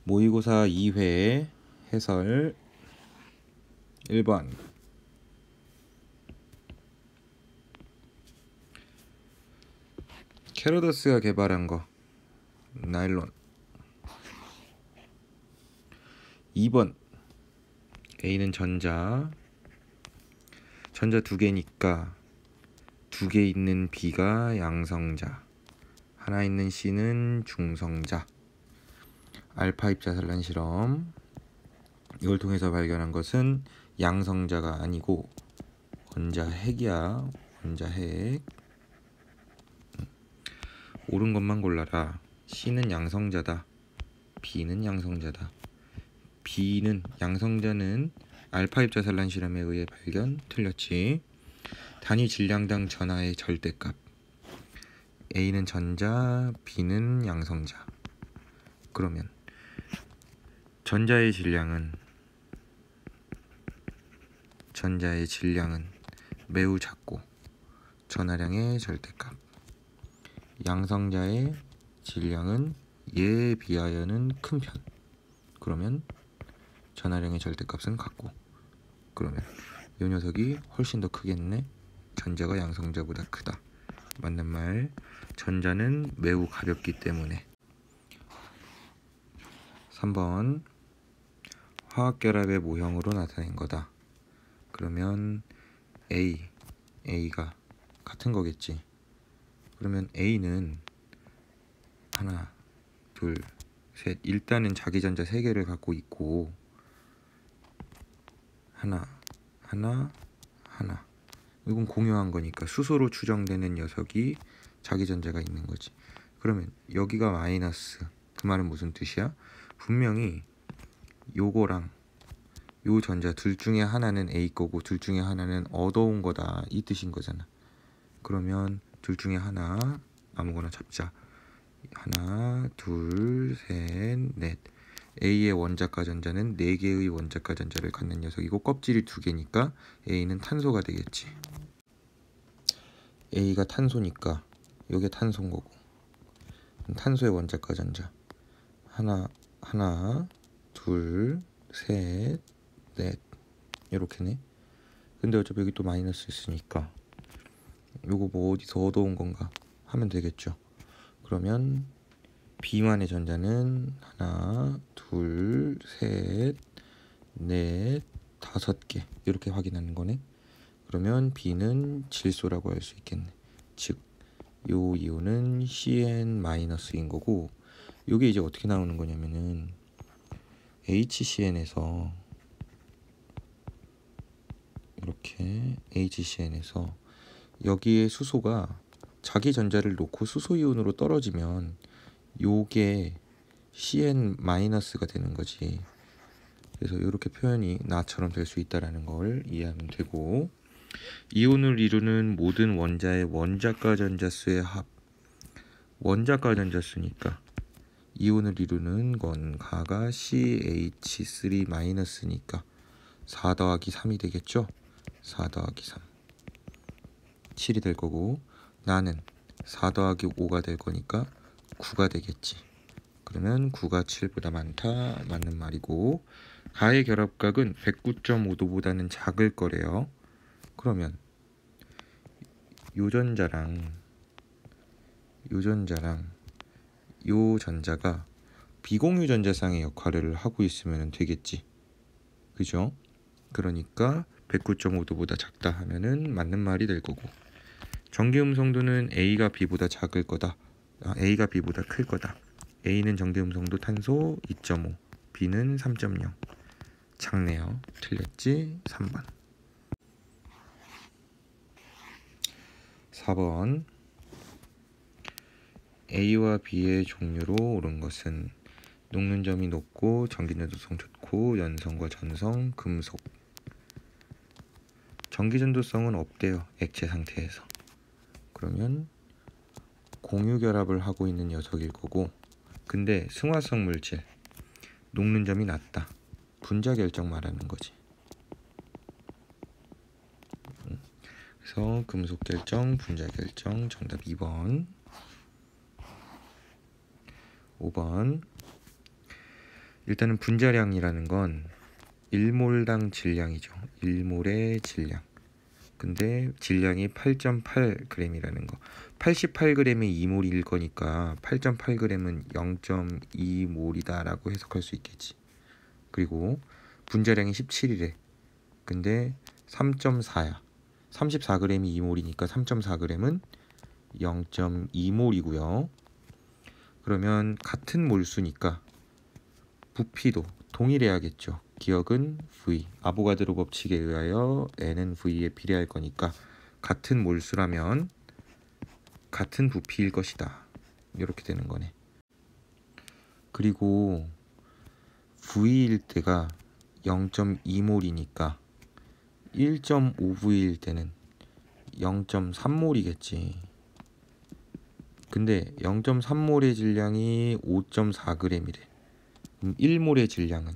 모의고사 2회 해설 1번 캐로더스가 개발한 거 나일론. 2번 A는 전자 두 개니까 두 개 있는 B가 양성자, 하나 있는 C는 중성자. 알파 입자산란 실험, 이걸 통해서 발견한 것은 양성자가 아니고 원자핵이야. 원자핵. 옳은 것만 골라라. C는 양성자다, B는 양성자다. B는 양성자는 알파 입자산란 실험에 의해 발견. 틀렸지. 단위 질량당 전하의 절대값. A는 전자, B는 양성자. 그러면 전자의 질량은 매우 작고 전하량의 절대값. 양성자의 질량은 얘에 비하여는 큰 편. 그러면 전하량의 절대값은 같고. 그러면 이 녀석이 훨씬 더 크겠네. 전자가 양성자보다 크다. 맞는 말. 전자는 매우 가볍기 때문에. 3번 화학결합의 모형으로 나타낸 거다. 그러면 A가 같은 거겠지. 그러면 A는 하나, 둘, 셋. 일단은 자기전자 3개를 갖고 있고 하나. 이건 공유한 거니까 수소로 추정되는 녀석이 자기전자가 있는 거지. 그러면 여기가 마이너스. 그 말은 무슨 뜻이야? 분명히 요거랑 요 전자 둘 중에 하나는 A 거고 둘 중에 하나는 얻어온 거다, 이 뜻인 거잖아. 그러면 둘 중에 하나 아무거나 잡자. 하나, 둘, 셋, 넷. A의 원자가 전자는 4개의 원자가 전자를 갖는 녀석이고 껍질이 2개니까 A는 탄소가 되겠지. A가 탄소니까 요게 탄소인 거고, 탄소의 원자가 전자 하나, 둘, 셋, 넷. 이렇게네. 근데 어차피 여기 또 마이너스 있으니까 요거 뭐 어디서 얻어온 건가 하면 되겠죠. 그러면 B만의 전자는 하나, 둘, 셋, 넷, 5개. 이렇게 확인하는 거네. 그러면 B는 질소라고 할 수 있겠네. 즉 요 이온은 CN-인 거고, 요게 이제 어떻게 나오는 거냐면은 HCn에서 이렇게 HCn에서 여기에 수소가 자기 전자를 놓고 수소 이온으로 떨어지면 요게 CN-가 되는 거지. 그래서 이렇게 표현이 나처럼 될 수 있다라는 걸 이해하면 되고, 이온을 이루는 모든 원자의 원자가 전자수의 합. 원자가 전자수니까 이온을 이루는 건 가가 CH3-니까 4 더하기 3이 되겠죠. 4 더하기 3 7이 될 거고, 나는 4 더하기 5가 될 거니까 9가 되겠지. 그러면 9가 7보다 많다. 맞는 말이고, 가의 결합각은 109.5도보다는 작을 거래요. 그러면 요 전자랑 요 전자가 비공유 전자상의 역할을 하고 있으면 되겠지. 그죠? 그러니까 109.5도보다 작다 하면은 맞는 말이 될 거고, 전기 음성도는 A가 B보다 작을 거다. A가 B보다 클 거다. A는 전기 음성도 탄소 2.5, B는 3.0. 작네요. 틀렸지. 3번. 4번 A와 B의 종류로 옳은 것은 녹는 점이 높고 전기전도성 좋고 연성과 전성, 금속. 전기전도성은 없대요, 액체 상태에서. 그러면 공유결합을 하고 있는 녀석일 거고, 근데 승화성 물질, 녹는 점이 낮다. 분자결정 말하는 거지. 그래서 금속결정, 분자결정. 정답 2번. 5번 일단은 분자량이라는 건 1몰당 질량이죠. 1몰의 질량. 근데 질량이 8.8g이라는 거. 88g이 2몰일 거니까 8.8g은 0.2몰이다 라고 해석할 수 있겠지. 그리고 분자량이 17이래. 근데 3.4야. 34g이 2몰이니까 3.4g은 0.2몰이고요. 그러면 같은 몰수니까 부피도 동일해야겠죠. 기억은 V, 아보가드로 법칙에 의하여 N은 V에 비례할 거니까 같은 몰수라면 같은 부피일 것이다. 이렇게 되는 거네. 그리고 V일 때가 0.2몰이니까 1.5V일 때는 0.3몰이겠지. 근데 0.3몰의 질량이 5.4g이래. 1몰의 질량은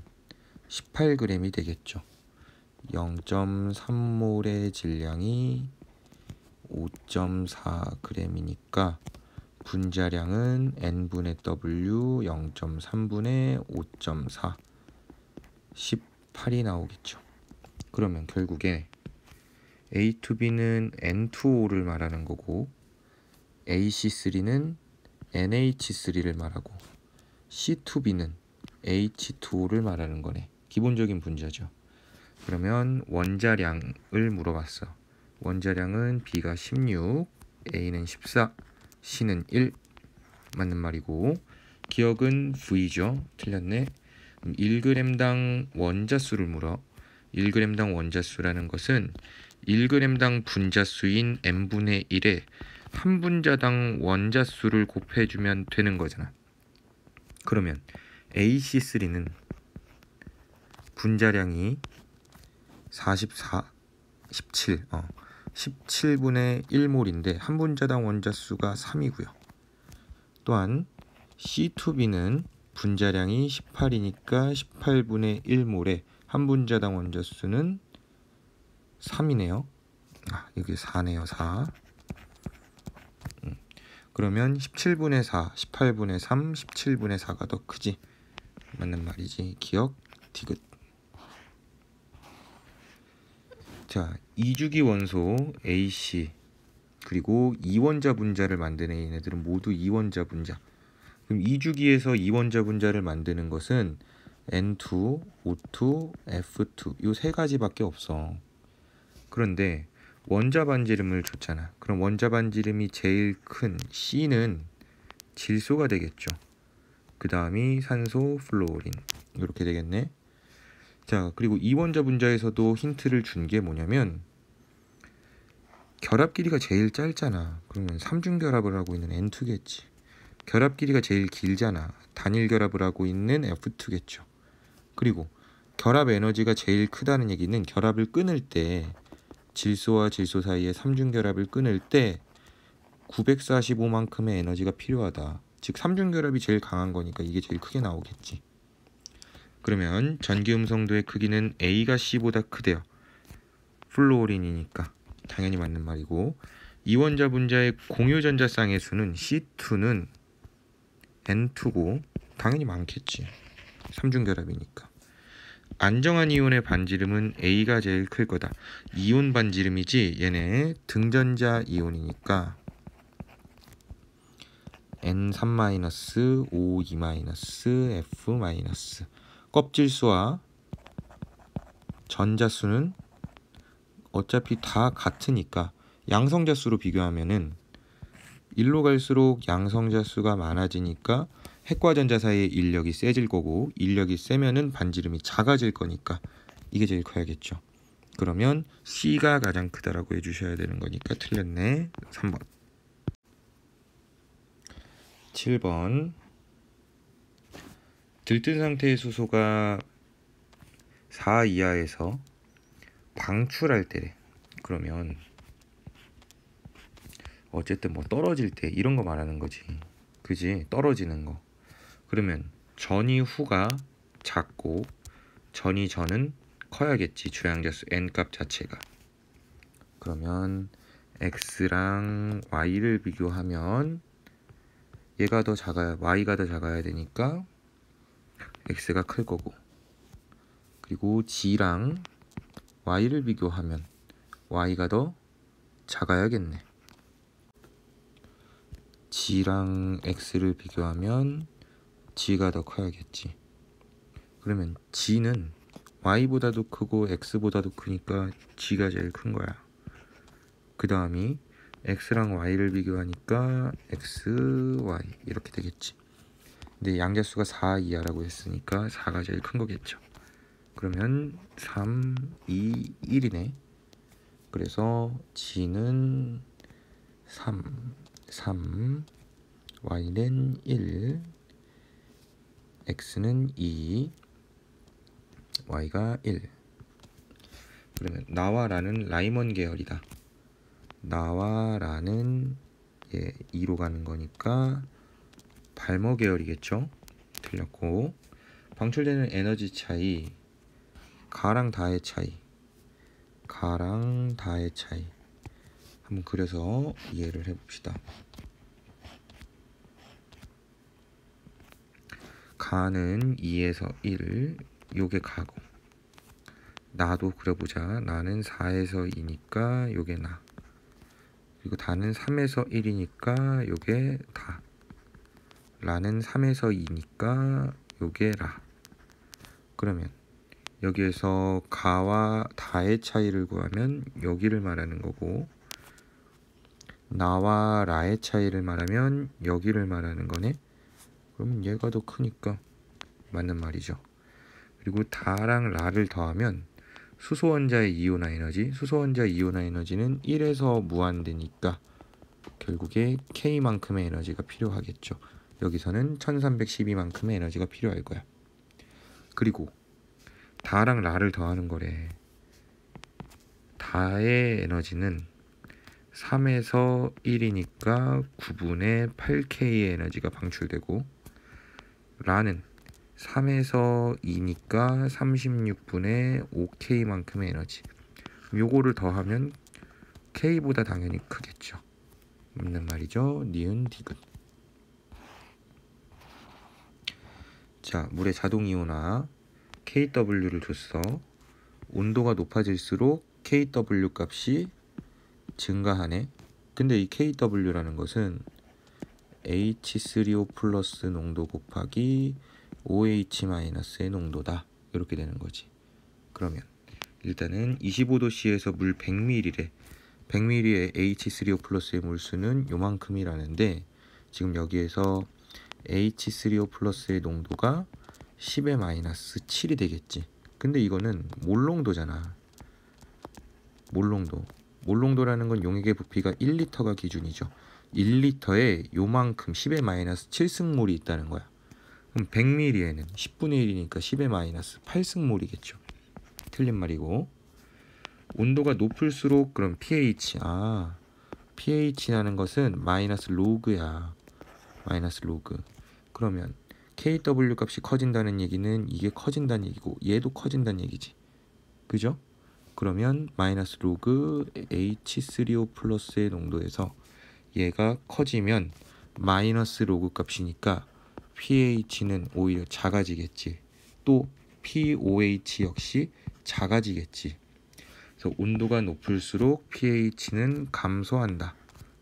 18g이 되겠죠. 0.3몰의 질량이 5.4g이니까 분자량은 n분의 w 0.3분의 5.4 18이 나오겠죠. 그러면 결국에 A2B는 N2O를 말하는 거고 AC3는 NH3를 말하고 C2B는 H2O를 말하는 거네. 기본적인 분자죠. 그러면 원자량을 물어봤어. 원자량은 B가 16, A는 14, C는 1. 맞는 말이고 기억은 V죠. 틀렸네. 1g당 원자수를 물어. 1g당 원자수라는 것은 1g당 분자수인 n분의 1에 한 분자당 원자수를 곱해주면 되는 거잖아. 그러면 AC3는 분자량이 17분의 1몰인데 한 분자당 원자수가 3이고요. 또한 C2B는 분자량이 18이니까 18분의 1몰에 한 분자당 원자수는 3이네요. 이게 4네요. 4. 그러면 17분의 4, 18분의 3, 17분의 4가 더 크지. 맞는 말이지. 기억, 디귿. 자, 이주기 원소 AC 그리고 이원자 분자를 만드는 얘네들은 모두 이원자 분자. 그럼 이주기에서 이원자 분자를 만드는 것은 N2, O2, F2 요 세 가지밖에 없어. 그런데 원자 반지름을 줬잖아. 그럼 원자 반지름이 제일 큰 C는 질소가 되겠죠. 그 다음이 산소, 플루오린 이렇게 되겠네. 자, 그리고 이원자 분자에서도 힌트를 준 게 뭐냐면 결합 길이가 제일 짧잖아. 그러면 삼중 결합을 하고 있는 N2겠지. 결합 길이가 제일 길잖아. 단일 결합을 하고 있는 F2겠죠. 그리고 결합 에너지가 제일 크다는 얘기는 결합을 끊을 때 질소와 질소 사이에 삼중 결합을 끊을 때 945만큼의 에너지가 필요하다. 즉 삼중 결합이 제일 강한 거니까 이게 제일 크게 나오겠지. 그러면 전기 음성도의 크기는 A가 C보다 크대요. 플루오린이니까 당연히 맞는 말이고 이원자 분자의 공유 전자쌍의 수는 C2는 N2고 당연히 많겠지. 삼중 결합이니까. 안정한 이온의 반지름은 A가 제일 클 거다. 이온 반지름이지 얘네 등전자 이온이니까 N3-, O2-, F-. 껍질수와 전자수는 어차피 다 같으니까 양성자수로 비교하면은 1로 갈수록 양성자수가 많아지니까 핵과 전자 사이의 인력이 세질 거고 인력이 세면은 반지름이 작아질 거니까 이게 제일 커야겠죠. 그러면 C가 가장 크다라고 해주셔야 되는 거니까 틀렸네. 3번. 7번. 들뜬 상태의 수소가 4 이하에서 방출할 때 그러면 어쨌든 뭐 떨어질 때 이런 거 말하는 거지. 그지? 떨어지는 거. 그러면 전이 후가 작고 전이 전은 커야겠지. 주양자수 n값 자체가. 그러면 x랑 y를 비교하면 얘가 더 작아야 y가 더 작아야 되니까 x가 클 거고, 그리고 g랑 y를 비교하면 y가 더 작아야겠네. g랑 x를 비교하면 g가 더 커야겠지. 그러면 g는 y보다도 크고 x보다도 크니까 g가 제일 큰 거야. 그 다음이 x랑 y를 비교하니까 x, y 이렇게 되겠지. 근데 양자수가 4 이하라고 했으니까 4가 제일 큰 거겠죠. 그러면 3, 2, 1이네. 그래서 g는 3, y는 1, x는 2, y가 1. 그러면 나와 라는 라이먼 계열이다. 나와 라는 2로 가는 거니까 발머 계열이겠죠. 틀렸고, 방출되는 에너지 차이, 가랑 다의 차이, 가랑 다의 차이 한번 그려서 이해를 해봅시다. 가는 2에서 1, 요게 가고, 나도 그려보자. 나는 4에서 2니까 요게 나, 그리고 다는 3에서 1이니까 요게 다, 라는 3에서 2니까 요게 라. 그러면 여기에서 가와 다의 차이를 구하면 여기를 말하는 거고, 나와 라의 차이를 말하면 여기를 말하는 거네. 그러면 얘가 더 크니까 맞는 말이죠. 그리고 다랑 라를 더하면 수소원자의 이온화 에너지, 수소원자 이온화 에너지는 1에서 무한대니까 결국에 K만큼의 에너지가 필요하겠죠. 여기서는 1312만큼의 에너지가 필요할 거야. 그리고 다랑 라를 더하는 거래. 다의 에너지는 3에서 1이니까 9분의 8K의 에너지가 방출되고, 라는 3에서 2니까 36분의 5K만큼의 에너지. 요거를 더하면 K보다 당연히 크겠죠. 맞는 말이죠. 니은 디귿. 자, 물의 자동이온화 KW를 줬어. 온도가 높아질수록 KW 값이 증가하네. 근데 이 KW라는 것은 H3O 플러스 농도 곱하기 OH 마이너스의 농도다. 이렇게 되는 거지. 그러면 일단은 25도씨에서 물 100ml래. 100ml의 H3O 플러스의 물수는 요만큼이라는데, 지금 여기에서 H3O 플러스의 농도가 10의 마이너스 7이 되겠지. 근데 이거는 몰농도잖아. 몰농도라는 건 용액의 부피가 1리터가 기준이죠. 1리터에 요만큼 10의 마이너스 7승몰이 있다는 거야. 그럼 100ml에는 10분의 1이니까 10의 마이너스 8승몰이겠죠. 틀린 말이고, 온도가 높을수록 그럼 pH, pH라는 것은 마이너스 로그야. 마이너스 로그. 그러면 KW 값이 커진다는 얘기는 이게 커진다는 얘기고 얘도 커진다는 얘기지. 그죠? 그러면 마이너스 로그 H3O 플러스의 농도에서 얘가 커지면 마이너스 로그 값이니까 pH는 오히려 작아지겠지. 또 pOH 역시 작아지겠지. 그래서 온도가 높을수록 pH는 감소한다.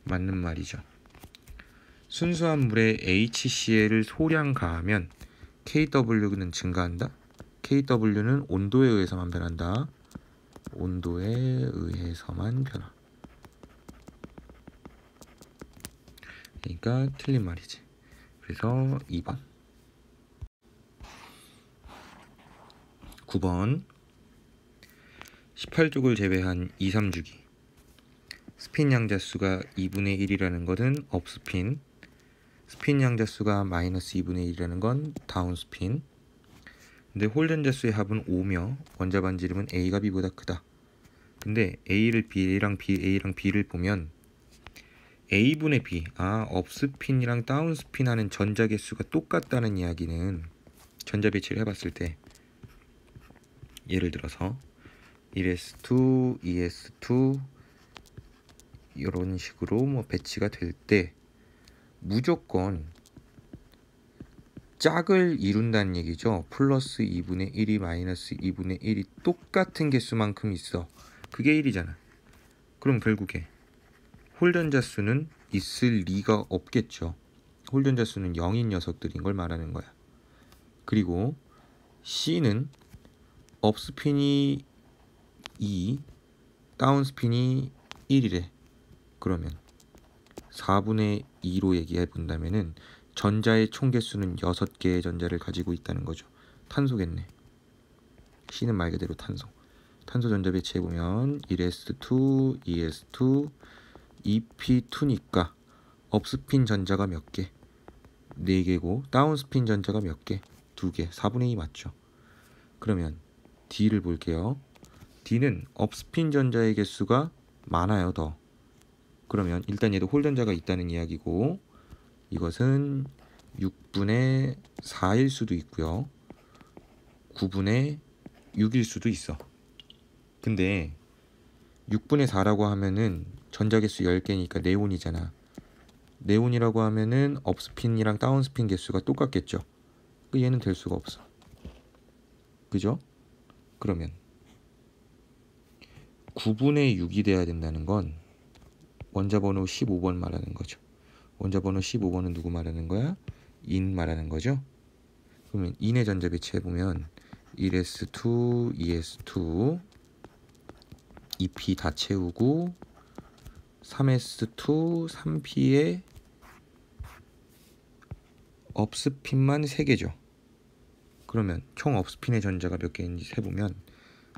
맞는 말이죠. 순수한 물에 HCl을 소량 가하면 KW는 증가한다. KW는 온도에 의해서만 변한다. 온도에 의해서만 변화. 그러니까 틀린 말이지. 그래서 2번. 9번. 18족을 제외한 2, 3주기. 스핀 양자수가 2분의 1이라는 것은 업스핀, 스핀 양자수가 마이너스 2분의 1이라는 건 다운스핀. 근데 홀전자수의 합은 5며 원자 반지름은 A가 B보다 크다. 근데 A랑 B를 보면 A분의 B, 업스핀이랑 다운스핀 하는 전자 개수가 똑같다는 이야기는 전자 배치를 해봤을 때, 예를 들어서 1s2, 2s2 이런 식으로 배치가 될 때 무조건 짝을 이룬다는 얘기죠. 플러스 2분의 1이 마이너스 2분의 1이 똑같은 개수만큼 있어. 그게 1이잖아. 그럼 결국에 홀전자 수는 있을 리가 없겠죠. 홀전자 수는 0인 녀석들인 걸 말하는 거야. 그리고 C는 업스핀이 2, 다운스핀이 1이래. 그러면 4분의 2로 얘기해 본다면은 전자의 총 개수는 6개의 전자를 가지고 있다는 거죠. 탄소겠네. C는 말 그대로 탄소. 탄소 전자 배치해 보면 1s2, 2s2, 2p2니까 업스핀 전자가 몇 개? 4개고 다운스핀 전자가 몇 개? 2개. 4분의 2 맞죠? 그러면 D를 볼게요. D는 업스핀 전자의 개수가 많아요, 더. 그러면 일단 얘도 홀전자가 있다는 이야기고, 이것은 6분의 4일 수도 있고요, 9분의 6일 수도 있어. 근데 6분의 4라고 하면은 전자 개수 10개니까 네온이잖아. 네온이라고 하면은 업스핀이랑 다운스핀 개수가 똑같겠죠. 얘는 될 수가 없어. 그죠? 그러면 9분의 6이 돼야 된다는 건 원자 번호 15번 말하는 거죠. 원자 번호 15번은 누구 말하는 거야? 인 말하는 거죠. 그러면 인의 전자 배치해 보면 1s2, 2s2, 2p 다 채우고 3s2, 3p에 업스핀만 3개죠. 그러면 총 업스핀의 전자가 몇 개인지 세보면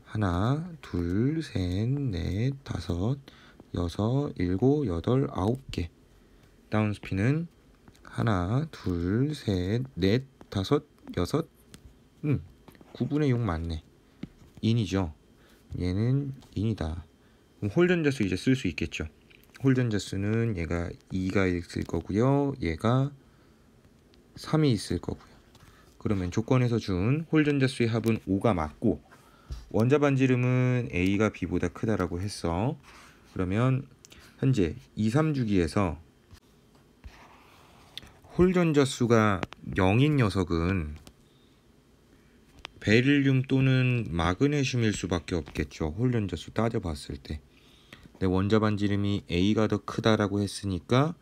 하나, 둘, 셋, 넷, 다섯, 여섯, 일곱, 여덟, 9개. 다운스핀은 하나, 둘, 셋, 넷, 다섯, 여섯, 9분의 6 맞네. 인이죠. 얘는 인이다. 그럼 홀전자 수 이제 쓸 수 있겠죠. 홀전자 수는 얘가 2가 있을 거고요, 얘가 3이 있을 거고요. 그러면 조건에서 준 홀전자 수의 합은 5가 맞고, 원자 반지름은 A가 B보다 크다라고 했어. 그러면 현재 2, 3주기에서 홀전자 수가 0인 녀석은 베릴륨 또는 마그네슘일 수밖에 없겠죠. 홀전자 수 따져봤을 때. 내 원자 반지름이 A가 더 크다라고 했으니까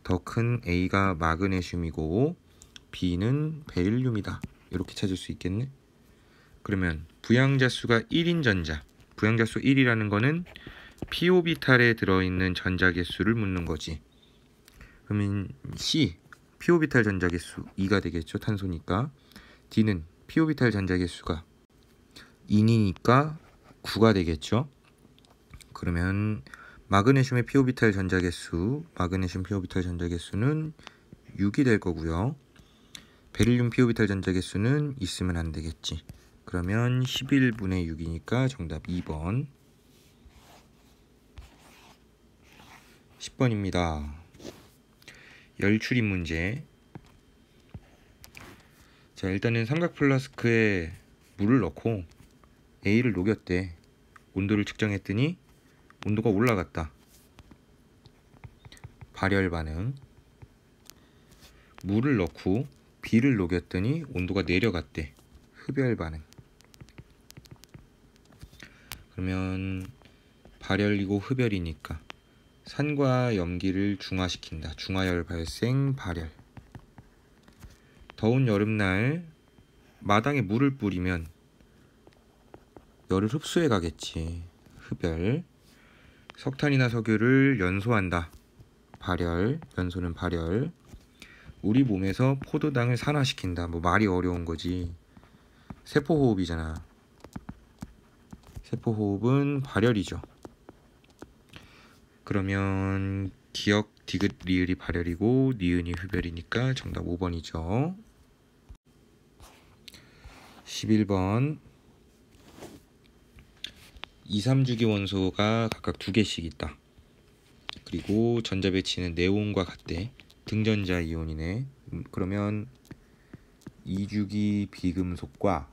더 큰 A가 마그네슘이고 B는 베릴륨이다. 이렇게 찾을 수 있겠네. 그러면 부양자 수가 1인 전자, 부양자 수 1이라는 거는 p오비탈에 들어있는 전자 개수를 묻는 거지. 그러면 C, p오비탈 전자 개수 2가 되겠죠. 탄소니까. D는 p오비탈 전자 개수가 2니까 9가 되겠죠. 그러면 마그네슘의 p오비탈 전자 개수, 마그네슘 p오비탈 전자 개수는 6이 될 거고요. 베릴륨 p오비탈 전자 개수는 있으면 안 되겠지. 그러면 11분의 6이니까 정답 2번. 10번입니다. 열출입 문제. 자, 일단은 삼각 플라스크에 물을 넣고 A를 녹였대. 온도를 측정했더니 온도가 올라갔다. 발열 반응. 물을 넣고 B를 녹였더니 온도가 내려갔대. 흡열 반응. 그러면 발열이고 흡열이니까 산과 염기를 중화시킨다. 중화열 발생, 발열. 더운 여름날 마당에 물을 뿌리면 열을 흡수해 가겠지. 흡열. 석탄이나 석유를 연소한다. 발열. 연소는 발열. 우리 몸에서 포도당을 산화시킨다. 뭐 말이 어려운 거지. 세포호흡이잖아. 세포호흡은 발열이죠. 그러면 기역, 디귿, 리을이 발열이고 니은이 흡열이니까 정답 5번이죠. 11번. 2, 3주기 원소가 각각 2개씩 있다. 그리고 전자 배치는 네온과 같대. 등전자 이온이네. 그러면 2주기 비금속과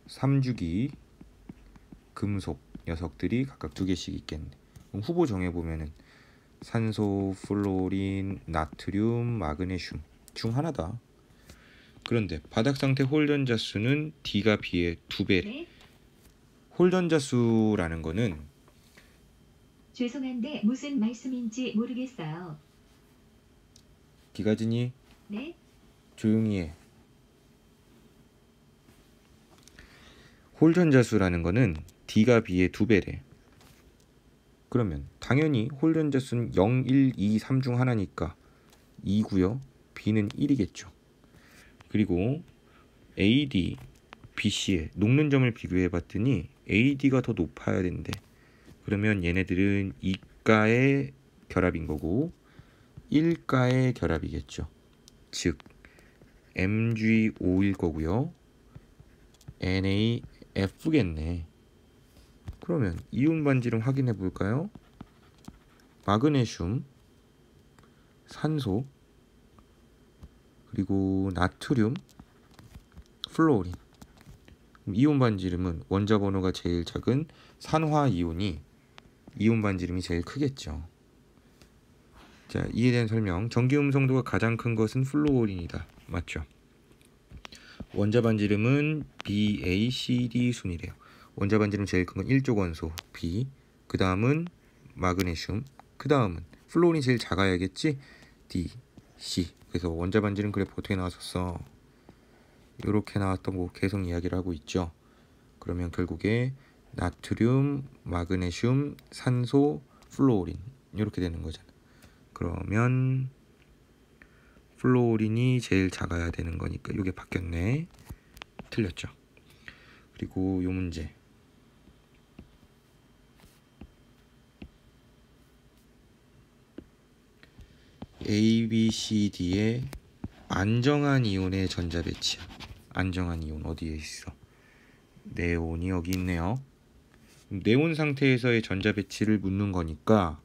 3주기 금속 녀석들이 각각 2개씩 있겠네. 그럼 후보 정해보면은 산소, 플로린, 나트륨, 마그네슘 중 하나다. 그런데 바닥 상태 홀전자 수는 D가 B의 2배래. 네. 홀전자 수라는 거는 죄송한데 무슨 말씀인지 모르겠어요. 기가진이 네. 조용히 해. 홀전자 수라는 거는 D가 B의 2배래. 그러면 당연히 홀전자 수는 0, 1, 2, 3 중 하나니까 2고요. B는 1이겠죠. 그리고 AD, BC의 녹는 점을 비교해 봤더니 AD가 더 높아야 된대. 그러면 얘네들은 2가의 결합인 거고 1가의 결합이겠죠. 즉 MgO일 거고요. NaF겠네. 그러면 이온 반지름 확인해 볼까요? 마그네슘, 산소, 그리고 나트륨, 플로린. 이온 반지름은 원자 번호가 제일 작은 산화 이온이 이온 반지름이 제일 크겠죠. 자, 이에 대한 설명. 전기 음성도가 가장 큰 것은 플루오린이다. 맞죠? 원자 반지름은 BaCD 순이래요. 원자 반지름 제일 큰 건 1족 원소 B, 그 다음은 마그네슘, 그 다음은 플루오린이 제일 작아야겠지? D, C. 그래서 원자 반지름 그래프 어떻게 나왔었어? 이렇게 나왔던 거 계속 이야기를 하고 있죠. 그러면 결국에 나트륨, 마그네슘, 산소, 플루오린 이렇게 되는 거잖아. 그러면 플루오린이 제일 작아야 되는 거니까 이게 바뀌었네. 틀렸죠. 그리고 요 문제. A, B, C, D의 안정한 이온의 전자 배치야. 안정한 이온 어디에 있어? 네온이 여기 있네요. 네온 상태에서의 전자 배치를 묻는 거니까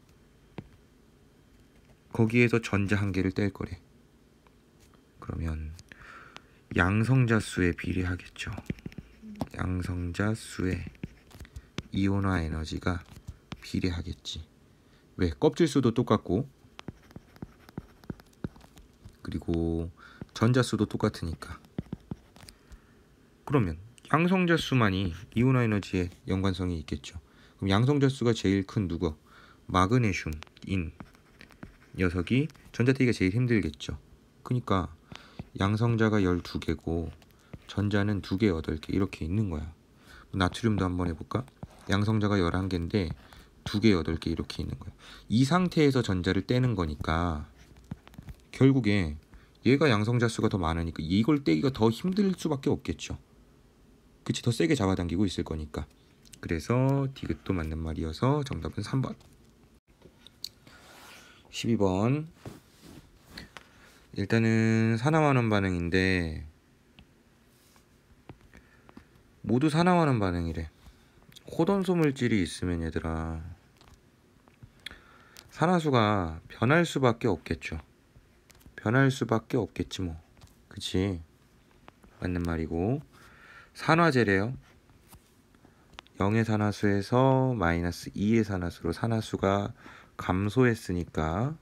거기에서 전자 한 개를 뗄 거래. 그러면 양성자 수에 비례하겠죠. 양성자 수에 이온화 에너지가 비례하겠지. 왜? 껍질 수도 똑같고 그리고 전자 수도 똑같으니까. 그러면 양성자 수만이 이온화 에너지에 연관성이 있겠죠. 그럼 양성자 수가 제일 큰 누구? 마그네슘인 녀석이 전자 떼기가 제일 힘들겠죠. 그러니까 양성자가 12개고 전자는 2개, 8개 이렇게 있는 거야. 나트륨도 한번 해볼까? 양성자가 11개인데 2개, 8개 이렇게 있는 거야. 이 상태에서 전자를 떼는 거니까 결국에 얘가 양성자 수가 더 많으니까 이걸 떼기가 더 힘들 수밖에 없겠죠. 그치? 더 세게 잡아당기고 있을 거니까. 그래서 디귿도 맞는 말이어서 정답은 3번. 12번. 일단은 산화환원 반응인데 모두 산화환원 반응이래. 호던소 물질이 있으면 얘들아 산화수가 변할 수밖에 없겠죠. 변할 수밖에 없겠지 뭐. 그치? 맞는 말이고 산화제래요. 0의 산화수에서 마이너스 2의 산화수로 산화수가 감소했으니까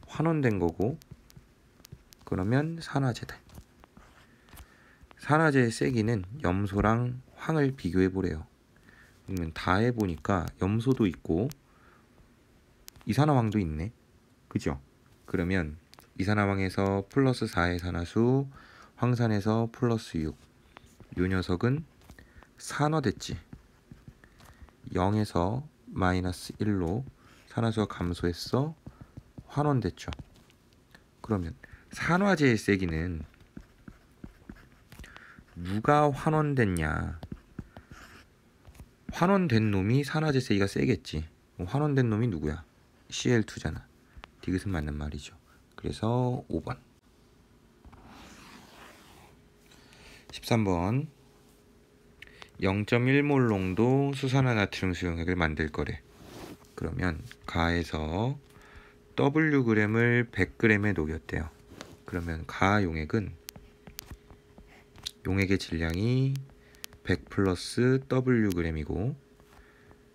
환원된 거고 그러면 산화제다. 산화제의 세기는 염소랑 황을 비교해 보래요. 그러면 다 해보니까 염소도 있고 이산화황도 있네. 그죠? 그러면 이산화황에서 플러스 4의 산화수, 황산에서 플러스 6. 요 녀석은 산화됐지. 0에서 마이너스 1로 산화수가 감소했어. 환원됐죠. 그러면 산화제의 세기는 누가 환원됐냐? 환원된 놈이 산화제 세기가 세겠지. 환원된 놈이 누구야? Cl2잖아. 디귿은 맞는 말이죠. 그래서 5번. 13번. 0.1몰 농도 수산화 나트륨 수용액을 만들 거래. 그러면 가에서 Wg을 100g에 녹였대요. 그러면 가 용액은 용액의 질량이 100 플러스 Wg이고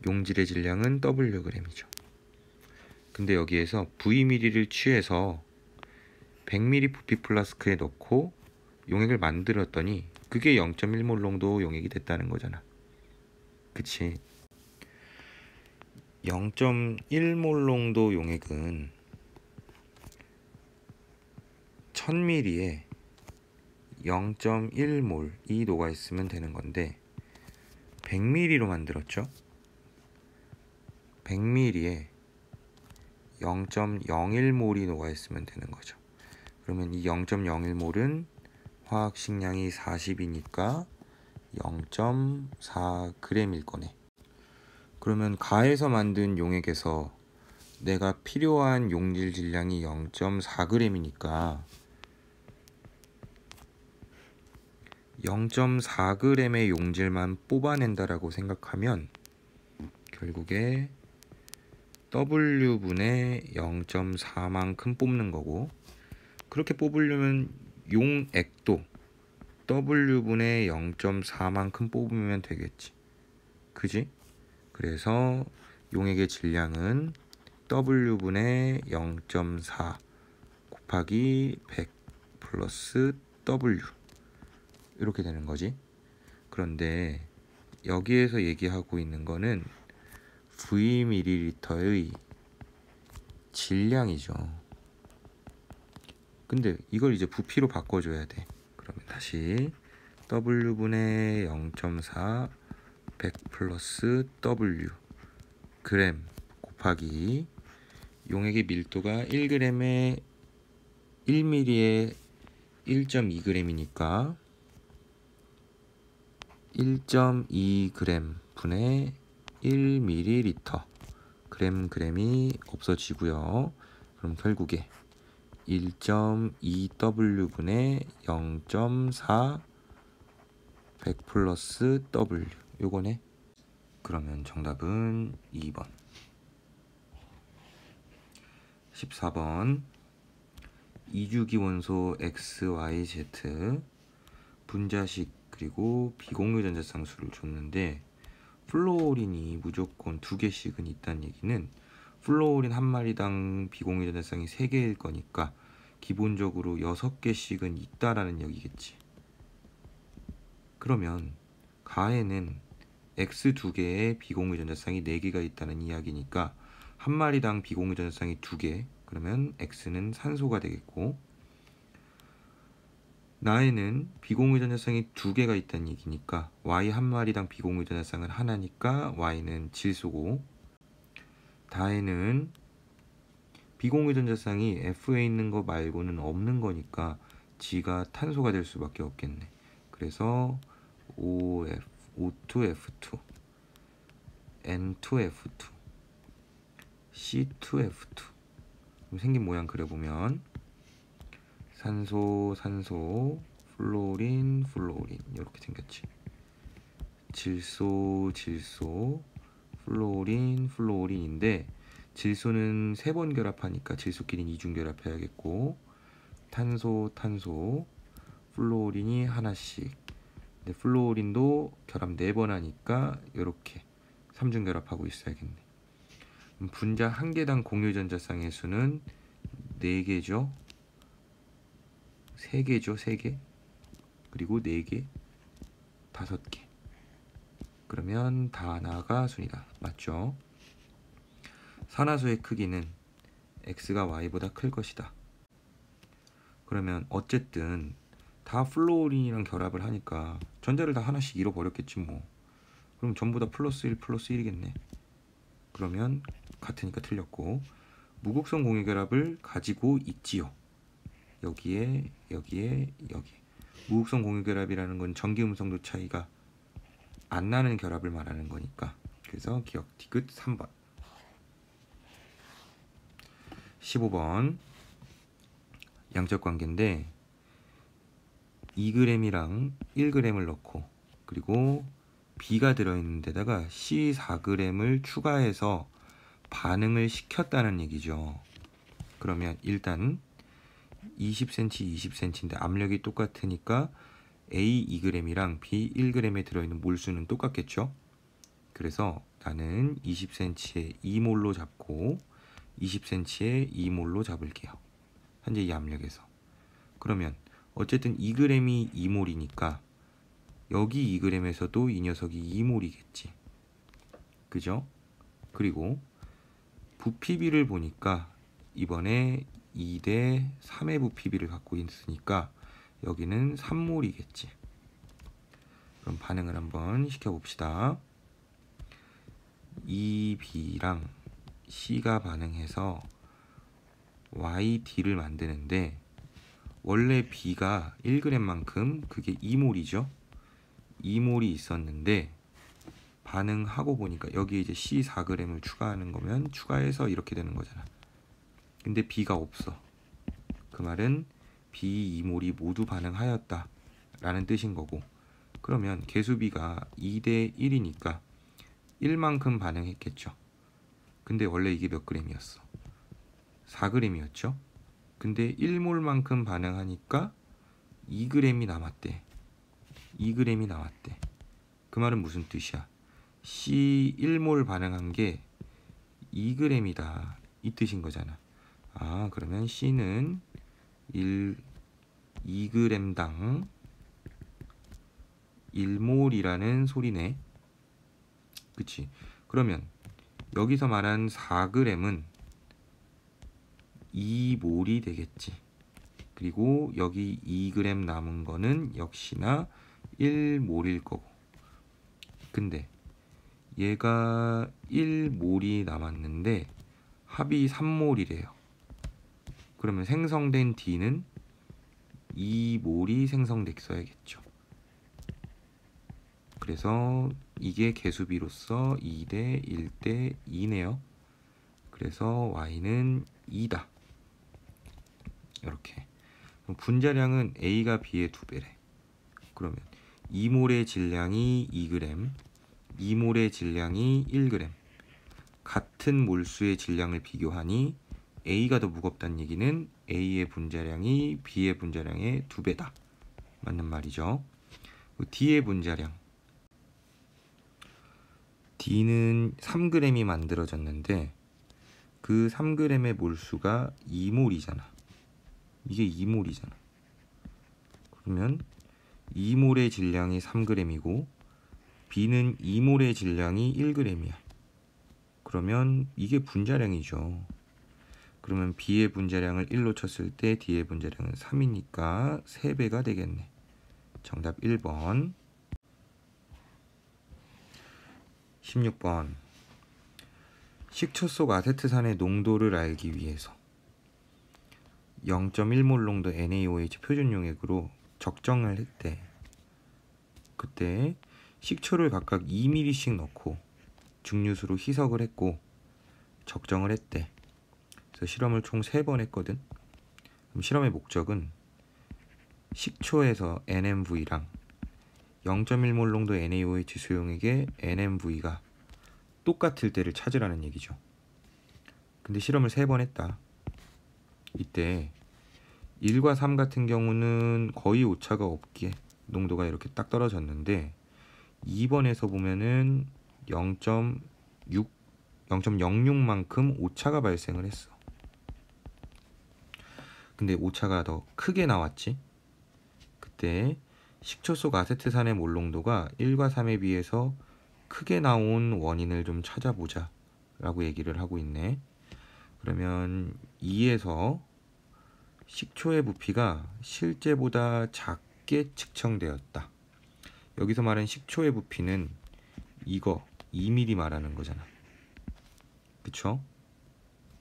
용질의 질량은 Wg이죠. 근데 여기에서 Vml를 취해서 100ml 부피 플라스크에 넣고 용액을 만들었더니 그게 0.1몰 농도 용액이 됐다는 거잖아. 그치? 0.1몰 농도 용액은 1000ml에 0.1몰이 녹아있으면 되는 건데 100ml로 만들었죠? 100ml에 0.01몰이 녹아있으면 되는 거죠. 그러면 이 0.01몰은 화학식량이 40이니까 0.4g일 거네. 그러면 가에서 만든 용액에서 내가 필요한 용질 질량이 0.4g이니까 0.4g의 용질만 뽑아낸다라고 생각하면 결국에 W분의 0.4만큼 뽑는 거고, 그렇게 뽑으려면 용액도 W분의 0.4만큼 뽑으면 되겠지. 그지? 그래서 용액의 질량은 W분의 0.4 곱하기 100 플러스 W 이렇게 되는 거지. 그런데 여기에서 얘기하고 있는 거는 Vml의 질량이죠. 근데 이걸 이제 부피로 바꿔줘야 돼. 그러면 다시 W분의 0.4 100 플러스 W 그램 곱하기 용액의 밀도가 1g에 1ml에 1.2g이니까 1.2g 분의 1ml 그램이 없어지고요. 그럼 결국에 1.2W분의 0.4 100 플러스 W 요거네. 그러면 정답은 2번. 14번 이주기 원소 XYZ 분자식 그리고 비공유 전자쌍수를 줬는데 플로어린이 무조건 2개씩은 있다는 얘기는 플로어린 한 마리당 비공유 전자쌍이 3개일 거니까 기본적으로 6개씩은 있다라는 얘기겠지. 그러면 가에는 X 2개의 비공유 전자쌍이 4개가 있다는 이야기니까 한 마리당 비공유 전자쌍이 2개, 그러면 X는 산소가 되겠고, 나에는 비공유 전자쌍이 2개가 있다는 얘기니까 Y 한 마리당 비공유 전자쌍은 하나니까 Y는 질소고, 다에는 비공유 전자쌍이 F에 있는 거 말고는 없는 거니까 G가 탄소가 될 수밖에 없겠네. 그래서 O2F2, N2F2, C2F2 생긴 모양 그려보면 산소, 플로린 이렇게 생겼지. 질소, 플로린인데 질소는 3번 결합하니까 질소끼리는 이중 결합해야겠고, 탄소, 플로린이 하나씩. 근데 플로린도 결합 4번 하니까 이렇게 3중 결합하고 있어야겠네. 분자 한 개당 공유 전자쌍의 수는 4개죠. 3개죠. 3개. 그리고 4개. 5개. 그러면 다나가 순이다. 맞죠? 산화수의 크기는 X가 Y보다 클 것이다. 그러면 어쨌든 다 플로린이랑 결합을 하니까 전자를 다 하나씩 잃어버렸겠지 뭐. 그럼 전부 다 플러스 1 플러스 1이겠네. 그러면 같으니까 틀렸고, 무극성 공유결합을 가지고 있지요. 여기에. 무극성 공유결합이라는 건 전기 음성도 차이가 안 나는 결합을 말하는 거니까. 그래서 기억 디귿 3번. 15번 양적 관계인데 2g이랑 1g을 넣고 그리고 B가 들어있는 데다가 C4g을 추가해서 반응을 시켰다는 얘기죠. 그러면 일단 20cm, 20cm인데 압력이 똑같으니까 A 2g이랑 B 1g에 들어있는 몰수는 똑같겠죠. 그래서 나는 20cm에 2몰로 잡고 20cm에 2몰로 잡을게요. 현재 이 압력에서. 그러면 어쨌든 2g이 2몰이니까 여기 2g에서도 이 녀석이 2몰이겠지. 그죠? 그리고 부피비를 보니까 이번에 2대 3의 부피비를 갖고 있으니까 여기는 3몰이겠지. 그럼 반응을 한번 시켜봅시다. 이 B랑 C가 반응해서 YD를 만드는데 원래 B가 1g만큼 그게 2몰이죠. 2몰이 있었는데 반응하고 보니까 여기 이제 C 4g을 추가하는 거면 추가해서 이렇게 되는 거잖아. 근데 B가 없어. 그 말은 B 2몰이 모두 반응하였다 라는 뜻인 거고, 그러면 개수비가 2대 1이니까 1만큼 반응했겠죠. 근데 원래 이게 몇 g이었어? 4g이었죠. 근데 1몰만큼 반응하니까 2g이 남았대. 2g이 나왔대. 그 말은 무슨 뜻이야? C 1몰 반응한 게 2g이다 이 뜻인 거잖아. 아, 그러면 C는 2g당 1몰이라는 소리네. 그치? 그러면 여기서 말한 4g은 2몰이 되겠지. 그리고 여기 2g 남은 거는 역시나 1몰일 거고. 근데 얘가 1몰이 남았는데 합이 3몰이래요. 그러면 생성된 D는 2몰이 생성됐어야겠죠. 그래서 이게 개수비로서 2대 1대 2네요. 그래서 Y는 2다. 이렇게. 분자량은 A가 B의 2배래. 그러면 2몰의 질량이 2g, 2몰의 질량이 1g. 같은 몰수의 질량을 비교하니 A가 더 무겁다는 얘기는 A의 분자량이 B의 분자량의 2배다. 맞는 말이죠. D의 분자량. D는 3g이 만들어졌는데 그 3g의 몰수가 2몰이잖아. 이게 2몰이잖아. 그러면 2몰의 질량이 3g이고 B는 2몰의 질량이 1g이야. 그러면 이게 분자량이죠. 그러면 B의 분자량을 1로 쳤을 때 D의 분자량은 3이니까 3배가 되겠네. 정답 1번. 16번. 식초 속 아세트산의 농도를 알기 위해서 0.1몰 농도 NaOH 표준 용액으로 적정을 했대. 그때 식초를 각각 2ml씩 넣고 증류수로 희석을 했고 적정을 했대. 그래서 실험을 총 3번 했거든. 그럼 실험의 목적은 식초에서 NMV랑 0.1몰 농도 NaOH 수용액의 NMV가 똑같을 때를 찾으라는 얘기죠. 근데 실험을 3번 했다. 이때 1과 3 같은 경우는 거의 오차가 없게 농도가 이렇게 딱 떨어졌는데 2번에서 보면은 0.06만큼 오차가 발생을 했어. 근데 오차가 더 크게 나왔지. 그때 식초 속 아세트산의 몰 농도가 1과 3에 비해서 크게 나온 원인을 좀 찾아보자 라고 얘기를 하고 있네. 그러면 2에서 식초의 부피가 실제보다 작게 측정되었다. 여기서 말한 식초의 부피는 이거 2mm 말하는 거잖아. 그쵸?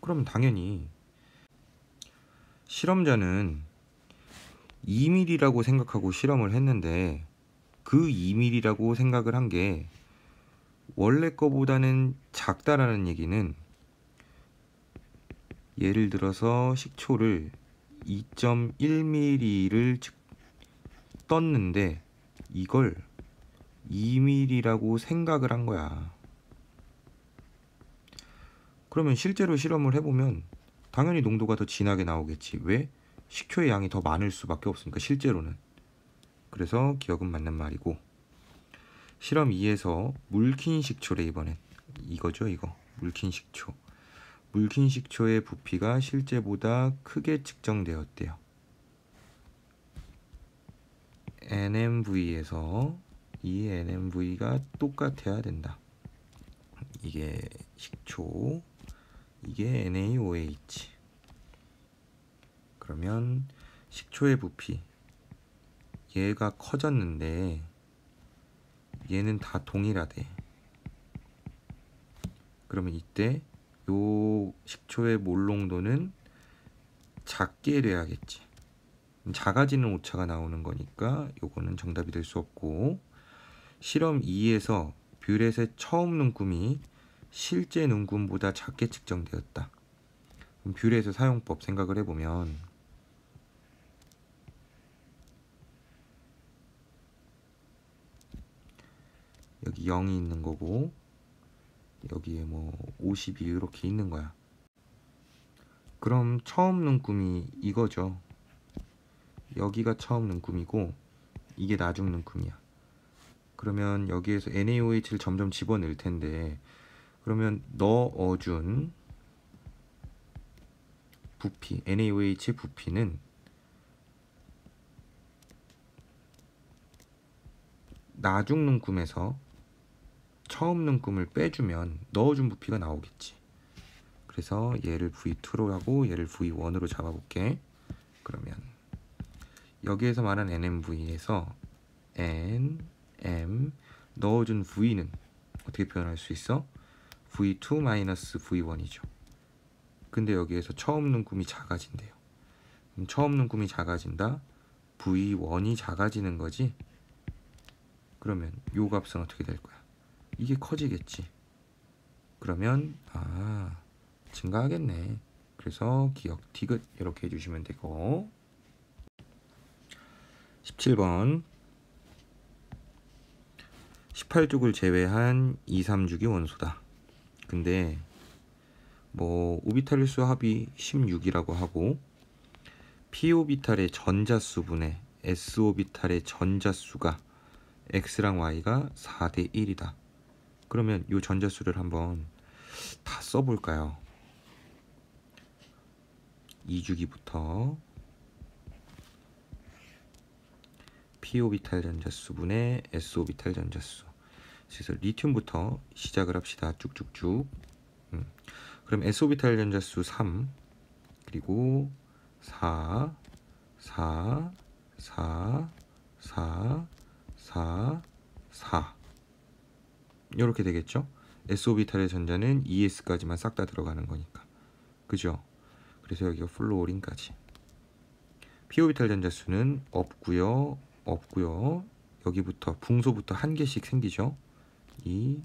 그럼 당연히 실험자는 2mm라고 생각하고 실험을 했는데 그 2mm라고 생각을 한 게 원래 거보다는 작다라는 얘기는 예를 들어서 식초를 2.1mm를 떴는데 이걸 2mm라고 생각을 한 거야. 그러면 실제로 실험을 해보면 당연히 농도가 더 진하게 나오겠지. 왜? 식초의 양이 더 많을 수밖에 없으니까 실제로는. 그래서 기억은 맞는 말이고, 실험 2에서 물킨 식초래. 이번엔 이거죠. 이거 물킨 식초. 물킨 식초의 부피가 실제보다 크게 측정되었대요. NMV에서 이 NMV가 똑같아야 된다. 이게 식초, 이게 NaOH. 그러면 식초의 부피, 얘가 커졌는데 얘는 다 동일하대. 그러면 이때 요 식초의 몰 농도는 작게 돼야겠지. 작아지는 오차가 나오는 거니까 요거는 정답이 될 수 없고, 실험 2에서 뷰렛의 처음 눈금이 실제 눈금보다 작게 측정되었다. 그럼 뷰렛의 사용법 생각을 해보면, 여기 0이 있는 거고 여기에 뭐 52 이렇게 있는 거야. 그럼 처음 눈금이 이거죠. 여기가 처음 눈금이고 이게 나중 눈금이야. 그러면 여기에서 NaOH를 점점 집어넣을 텐데, 그러면 넣어준 부피, NaOH의 부피는 나중 눈금에서 처음 눈금을 빼주면 넣어준 부피가 나오겠지. 그래서 얘를 V2로 하고 얘를 V1으로 잡아볼게. 그러면 여기에서 말한 NMV에서 NM 넣어준 V는 어떻게 표현할 수 있어? V2-V1이죠. 근데 여기에서 처음 눈금이 작아진대요. 그럼 처음 눈금이 작아진다, V1이 작아지는 거지. 그러면 요 값은 어떻게 될 거야? 이게 커지겠지. 그러면 증가하겠네. 그래서 기억 디귿 이렇게 해주시면 되고, 17번 18족을 제외한 2, 3족이 원소다. 근데 뭐 오비탈수 합이 16이라고 하고 p오비탈의 전자수분의 s오비탈의 전자수가 x랑 y가 4대 1이다. 그러면 이 전자수를 한번 다 써볼까요? 2주기부터 p오비탈 전자수분의 s오비탈 전자수. 그래서 리튬부터 시작을 합시다. 쭉쭉쭉. 그럼 s오비탈 전자수 3, 그리고 4, 4, 4, 4, 4, 4 이렇게 되겠죠? s오비탈의 전자는 ES까지만 싹 다 들어가는 거니까. 그죠? 그래서 여기가 플로어린까지. p오비탈 전자수는 없고요. 여기부터 붕소부터 한 개씩 생기죠. 2,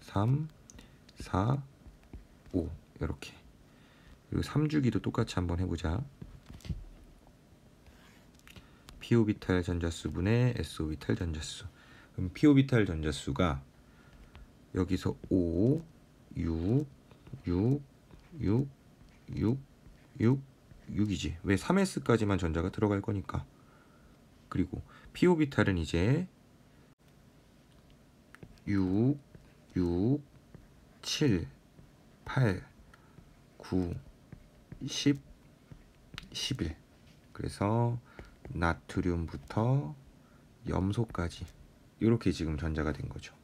3, 4, 5 이렇게. 그리고 3주기도 똑같이 한번 해보자. p오비탈 전자수분의 s오비탈 전자수. 그럼 p오비탈 전자수가 여기서 5, 6, 6, 6, 6, 6, 6이지. 왜 3s까지만 전자가 들어갈 거니까. 그리고 p오비탈은 이제 6, 6, 7, 8, 9, 10, 11. 그래서 나트륨부터 염소까지 이렇게 지금 전자가 된 거죠.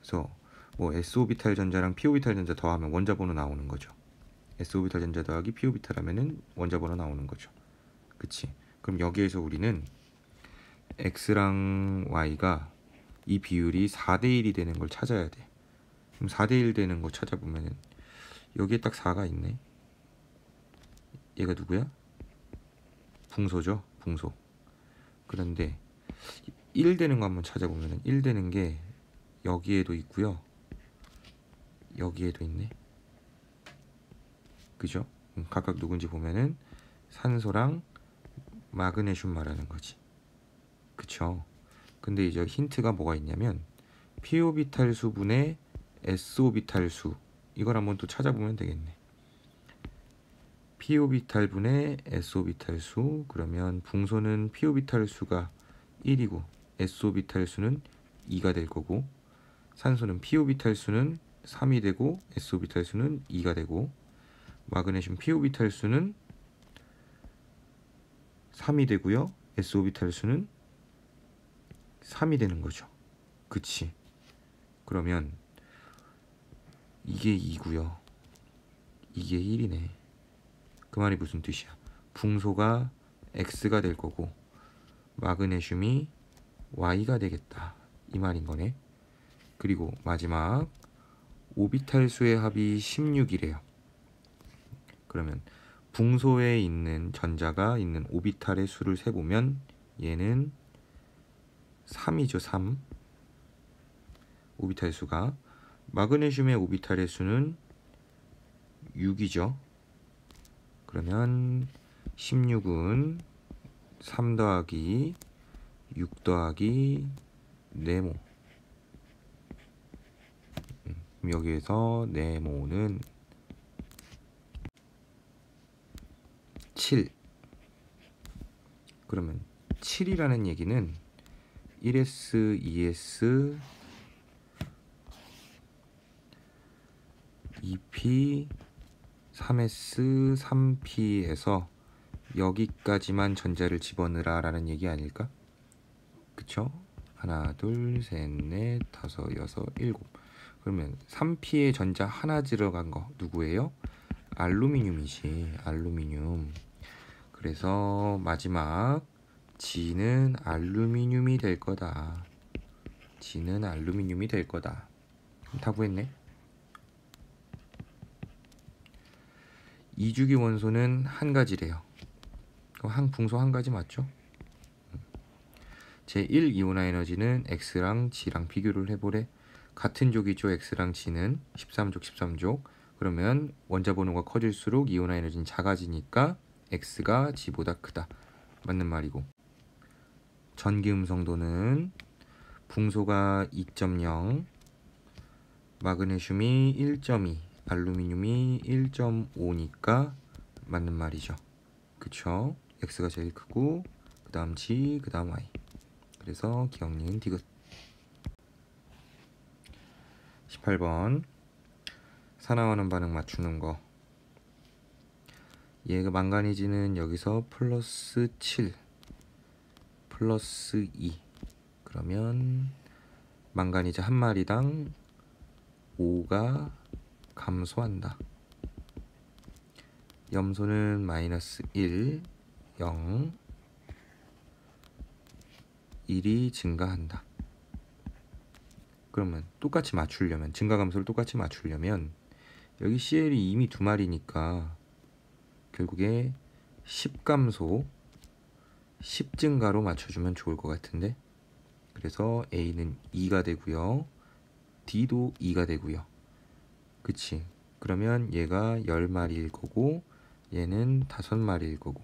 그래서 뭐 s오비탈 전자랑 p오비탈 전자 더하면 원자번호 나오는 거죠. s오비탈 전자 더하기 p오비탈 하면은 원자번호 나오는 거죠. 그치? 그럼 여기에서 우리는 x랑 y가 이 비율이 4대 1이 되는 걸 찾아야 돼. 그럼 4대 1 되는 거 찾아보면은 여기에 딱 4가 있네. 얘가 누구야? 붕소죠. 붕소. 그런데 1 되는 거 한번 찾아보면은 1 되는 게 여기에도 있고요. 여기에도 있네. 그죠? 각각 누군지 보면은 산소랑 마그네슘 말하는 거지. 그쵸? 근데 이제 힌트가 뭐가 있냐면 p오비탈 수분의 s오비탈 수, 이걸 한번 또 찾아보면 되겠네. p오비탈 분의 s오비탈 수. 그러면 붕소는 p오비탈 수가 1이고 s오비탈 수는 2가 될 거고, 산소는 p오비탈 수는 3이 되고 s오비탈 수는 2가 되고, 마그네슘 p오비탈 수는 3이 되고요. s오비탈 수는 3이 되는 거죠. 그치? 그러면 이게 2고요. 이게 1이네. 그 말이 무슨 뜻이야? 붕소가 X가 될 거고 마그네슘이 Y가 되겠다. 이 말인 거네. 그리고 마지막 오비탈 수의 합이 16이래요. 그러면 붕소에 있는 전자가 있는 오비탈의 수를 세보면 얘는 3이죠. 3. 오비탈 수가. 마그네슘의 오비탈의 수는 6이죠. 그러면 16은 3 더하기 6 더하기 네모. 여기에서 네모는 7. 그러면 7이라는 얘기는 1s, 2s, 2p, 3s, 3p에서 여기까지만 전자를 집어넣으라 라는 얘기 아닐까? 그쵸? 하나, 둘, 셋, 넷, 다섯, 여섯, 일곱. 그러면 3p에 전자 하나 들어간 거 누구예요? 알루미늄이지. 알루미늄. 그래서 마지막 G는 알루미늄이 될 거다. G는 알루미늄이 될 거다. 다 구했네. 이주기 원소는 한 가지래요. 붕소 한 가지 맞죠? 제1 이온화 에너지는 X랑 G랑 비교를 해보래. 같은 족이죠. X랑 G는 13족 13족. 그러면 원자 번호가 커질수록 이온화 에너지는 작아지니까 X가 G보다 크다. 맞는 말이고. 전기 음성도는 붕소가 2.0, 마그네슘이 1.2, 알루미늄이 1.5니까 맞는 말이죠. 그쵸? X가 제일 크고 그 다음 G, 그 다음 Y. 그래서 기억니은 디귿. 18번 산화하는 반응 맞추는 거. 얘가 망가니즈는 여기서 플러스 7 플러스 2. 그러면 망가니즈 한 마리당 5가 감소한다. 염소는 마이너스 1, 0, 1이 증가한다. 그러면 똑같이 맞추려면, 증가 감소를 똑같이 맞추려면 여기 CL이 이미 두 마리니까 결국에 10 감소 10 증가로 맞춰주면 좋을 것 같은데, 그래서 A는 2가 되고요, D도 2가 되고요. 그치? 그러면 얘가 10마리일 거고 얘는 5마리일 거고,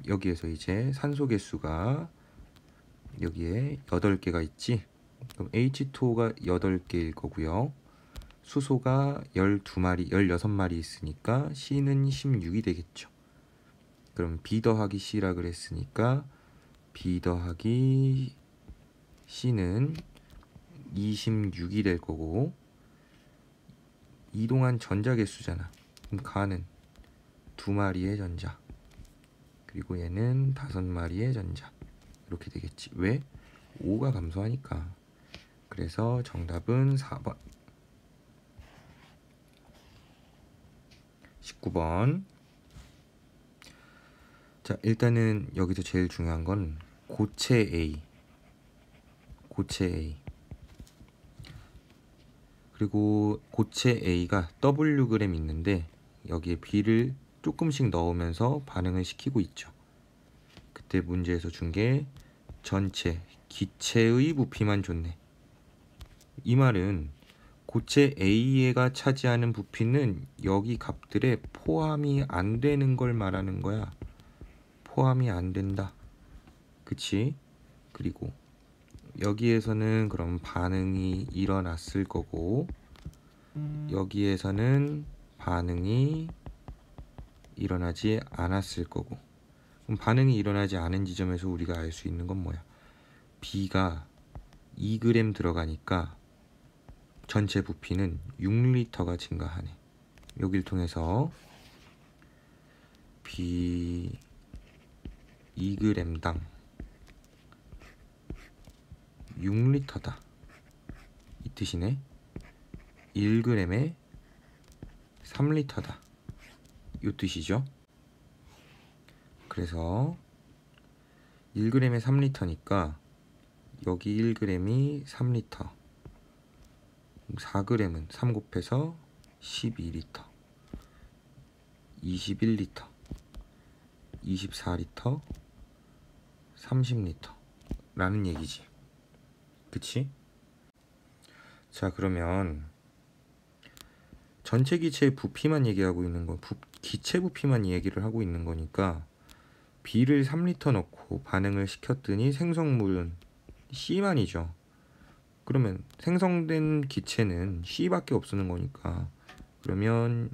여기에서 이제 산소 개수가 여기에 8개가 있지. 그럼 H2O가 8개일 거고요. 수소가 12마리, 16마리 있으니까 C는 16이 되겠죠. 그럼 B 더하기 C라 그랬으니까 B 더하기 C는 26이 될 거고, 이동한 전자 개수잖아. 그럼 가는 2마리의 전자, 그리고 얘는 5마리의 전자. 이렇게 되겠지. 왜? 5가 감소하니까. 그래서 정답은 4번. 19번. 자, 일단은 여기서 제일 중요한 건 고체 A. 고체 A. 그리고 고체 A가 Wg 있는데 여기에 B를 조금씩 넣으면서 반응을 시키고 있죠. 그때 문제에서 준 게 전체 기체의 부피만 줬네. 이 말은 고체 A가 차지하는 부피는 여기 값들에 포함이 안 되는 걸 말하는 거야. 포함이 안 된다. 그치? 그리고 여기에서는 그럼 반응이 일어났을 거고, 여기에서는 반응이 일어나지 않았을 거고. 그럼 반응이 일어나지 않은 지점에서 우리가 알 수 있는 건 뭐야? B가 2g 들어가니까 전체 부피는 6L가 증가하네. 여기를 통해서 B 2g당 6리터다 이 뜻이네. 1g에 3리터다 이 뜻이죠. 그래서 1g에 3리터니까 여기 1g이 3리터, 4g은 3 곱해서 12리터, 21리터, 24리터, 30리터 라는 얘기지. 그치? 자, 그러면 전체 기체의 부피만 얘기하고 있는 건 기체 부피만 얘기를 하고 있는 거니까 B를 3리터 넣고 반응을 시켰더니 생성물은 C만이죠. 그러면 생성된 기체는 C밖에 없는 거니까 그러면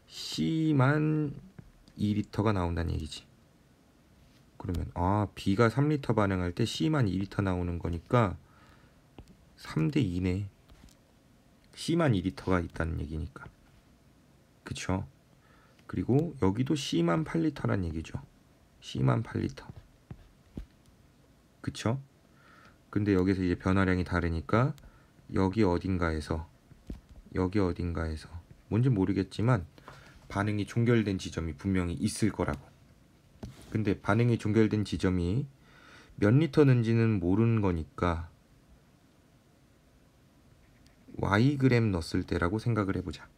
C만 2리터가 나온다는 얘기지. 그러면 B가 3리터 반응할 때 C만 2리터 나오는 거니까 3대 2네. C만 2리터가 있다는 얘기니까. 그쵸? 그리고 여기도 C만 8리터란 얘기죠. C만 8리터. 그쵸? 근데 여기서 이제 변화량이 다르니까 여기 어딘가에서 뭔지 모르겠지만 반응이 종결된 지점이 분명히 있을 거라고. 근데 반응이 종결된 지점이 몇 리터는지는 모르는 거니까 Yg 넣었을 때라고 생각을 해보자.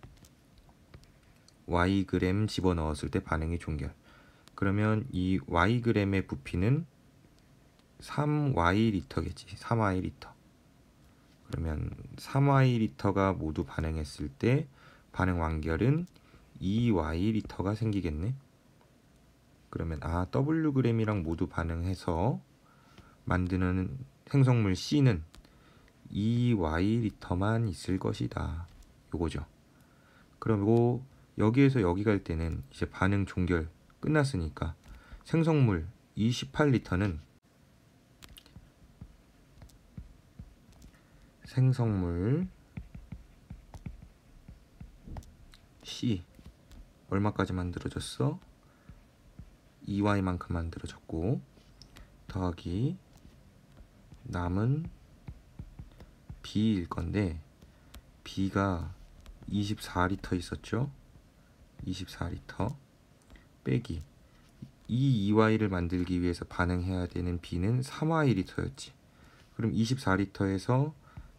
Yg 집어넣었을 때 반응이 종결. 그러면 이 Yg의 부피는 3Y리터겠지. 3Y리터. 그러면 3Y리터가 모두 반응했을 때 반응 완결은 2Y리터가 생기겠네. 그러면 Wg이랑 모두 반응해서 만드는 생성물 C는 2Y리터만 있을 것이다. 요거죠. 그리고 여기에서 여기 갈 때는 이제 반응 종결 끝났으니까 생성물 28리터는 생성물 C 얼마까지 만들어졌어? 2Y만큼 만들어졌고 더하기 남은 B일 건데 B가 24리터 있었죠? 24리터 빼기 이 2Y를 만들기 위해서 반응해야 되는 B는 3Y리터였지. 그럼 24리터에서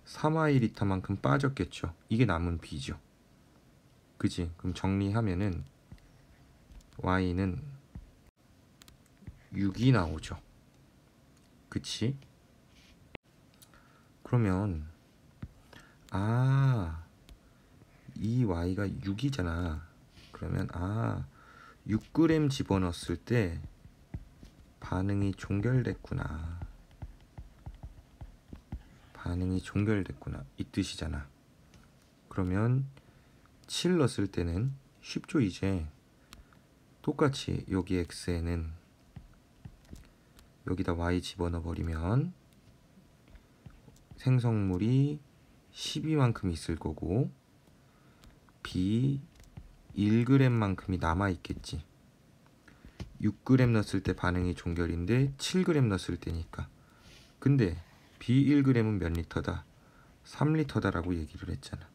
3Y리터만큼 빠졌겠죠. 이게 남은 B죠. 그지? 그럼 정리하면은 Y는 6이 나오죠. 그치? 그러면 이 Y가 6이잖아. 그러면 6g 집어넣었을 때 반응이 종결됐구나. 이 뜻이잖아. 그러면 7 넣었을 때는 쉽죠. 이제 똑같이 여기 X에는 여기다 Y 집어넣어 버리면 생성물이 12만큼 있을 거고 B 1g만큼이 남아있겠지. 6g 넣었을 때 반응이 종결인데 7g 넣었을 때니까. 근데 B 1g은 몇 리터다? 3리터다라고 얘기를 했잖아.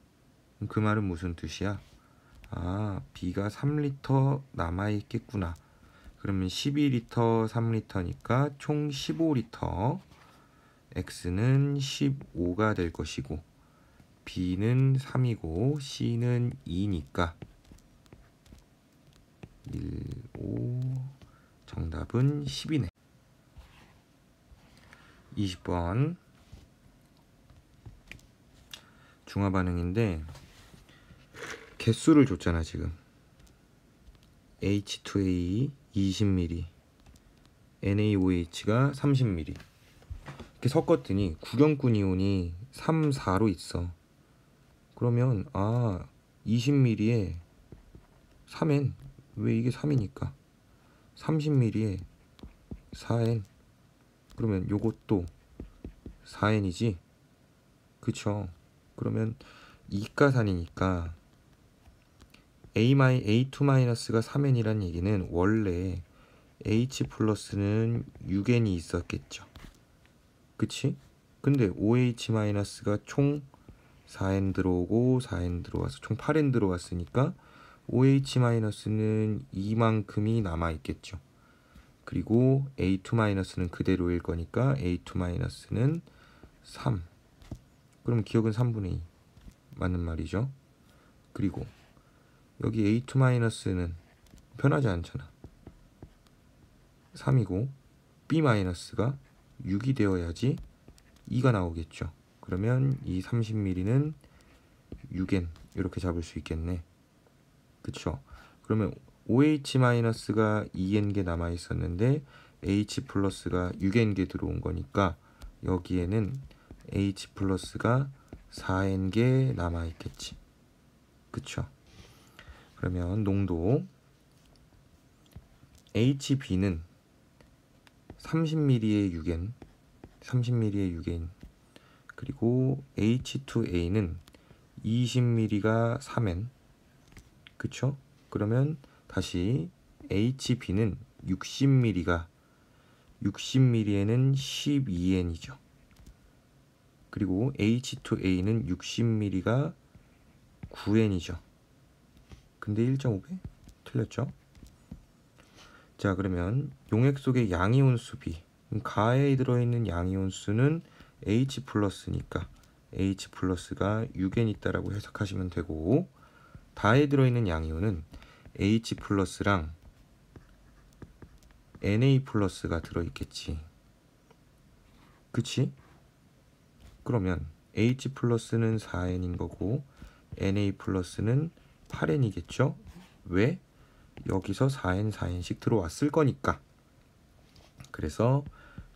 그 말은 무슨 뜻이야? B가 3리터 남아있겠구나. 그러면 12리터 3리터니까 총 15리터. X는 15가 될 것이고 B는 3이고 C는 2니까 1, 5 정답은 10이네. 20번 중화반응인데 개수를 줬잖아. 지금 H2A 20ml, NaOH가 30ml 이렇게 섞었더니 구경꾼 이온이 3, 4로 있어. 그러면 20ml에 3N, 왜 이게 3이니까 30ml에 4N, 그러면 요것도 4N이지. 그쵸? 그러면 이가산이니까 A2-가 3N이란 얘기는 원래 H 플러스는 6N이 있었겠죠. 그치? 근데 OH-가 총 4N 들어오고 4N 들어와서 총 8N 들어왔으니까 OH-는 이만큼이 남아있겠죠. 그리고 A2-는 그대로일 거니까 A2-는 3. 그럼 기억은 3분의 2 맞는 말이죠. 그리고 여기 A2-는 변하지 않잖아. 3이고 B-가 6이 되어야지 2가 나오겠죠. 그러면 이 30ml는 6N 이렇게 잡을 수 있겠네. 그쵸? 그러면 OH-가 2N개 남아 있었는데 H+가 6N개 들어온 거니까 여기에는 H+가 4N개 남아 있겠지. 그쵸? 그러면 농도 HB는 30ml의 6N, 30ml의 6N, 그리고 H2A는 20ml가 3N. 그쵸? 그러면 다시 HB는 60ml가 60ml에는 12N이죠. 그리고 H2A는 60ml가 9N이죠. 근데 1.5배? 틀렸죠? 자, 그러면 용액 속의 양이온수 B, 가에 들어있는 양이온수는 H+니까 H+가 6N 있다라고 해석하시면 되고, 다에 들어있는 양이온은 H+랑 Na+가 들어있겠지. 그치? 그러면 H+는 4N인 거고 Na+는 8N이겠죠? 왜? 여기서 4N, 4N씩 들어왔을 거니까. 그래서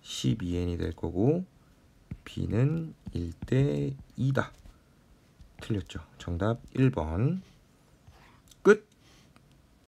12N이 될 거고 B는 1대 2다. 틀렸죠. 정답 1번.